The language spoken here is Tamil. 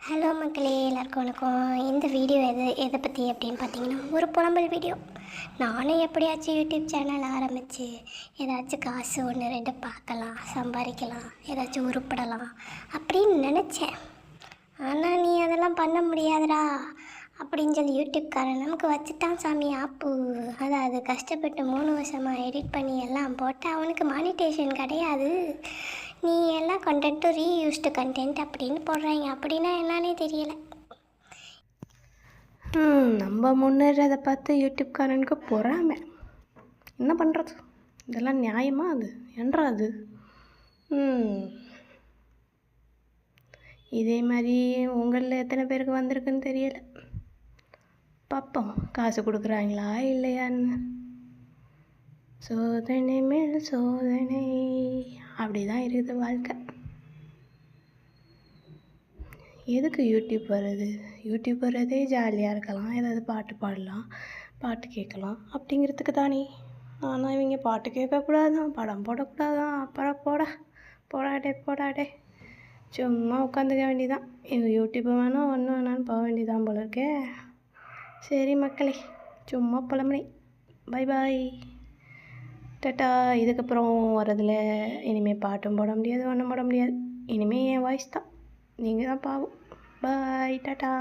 ஹலோ மக்களே, எல்லாருக்கும் வணக்கம். இந்த வீடியோ எதை பற்றி அப்படின்னு பார்த்தீங்கன்னா, ஒரு புலம்பல் வீடியோ. நானும் எப்படியாச்சும் யூடியூப் சேனல் ஆரம்பித்து ஏதாச்சும் காசு ஒன்று ரெண்டு பார்க்கலாம், சம்பாதிக்கலாம், ஏதாச்சும் உருப்படலாம் அப்படின்னு நினச்சேன். ஆனால் நீ அதெல்லாம் பண்ண முடியாதுடா அப்படின்னு சொல்லி யூடியூப்காரன் நமக்கு வச்சுட்டான் சாமி ஆப்பு. அதாவது கஷ்டப்பட்டு 3 வருஷமாக எடிட் பண்ணி எல்லாம் போட்டால் அவனுக்கு மானிட்டேஷன் கிடையாது. நீ எல்லா கண்டென்ட்டும் ரீயூஸ்டு கண்டென்ட் அப்படின்னு போடுறாங்க. அப்படின்னா என்னன்னே தெரியல. நம்ம முன்னேறதை பார்த்து யூடியூப்காரனுக்கு பொறாமை. என்ன பண்ணுறது? இதெல்லாம் நியாயமா? அது என்றா அது? இதே மாதிரி உங்களில் எத்தனை பேருக்கு வந்திருக்குன்னு தெரியல. பார்ப்போம் காசு கொடுக்குறாங்களா இல்லையான்னு. சோதனை மேல் சோதனை, அப்படி தான் இருக்குது வாழ்க்கை. எதுக்கு யூடியூப் வருது? யூடியூப் வர்றதே ஜாலியாக இருக்கலாம், ஏதாவது பாட்டு பாடலாம், பாட்டு கேட்கலாம் அப்படிங்கிறதுக்கு தானே. ஆனால் இவங்க பாட்டு கேட்கக்கூடாதான், படம் போடக்கூடாதான். அப்புறம் போடாடே சும்மா உட்காந்துக்க வேண்டியதான். யூடியூப் வேணாம் ஒன்று வேணான்னு போக வேண்டியதான் போல இருக்கே. சரி மக்களே, சும்மா புலம்புனே. Bye bye, tata. இதுக்கப்புறம் வரதில் இனிமேல் பாட்டும் போட முடியாது, ஒன்றும் போட முடியாது. இனிமேல் என் வாய்ஸ் தான், நீங்கள் தான் பாவம். பாய், டாட்டா.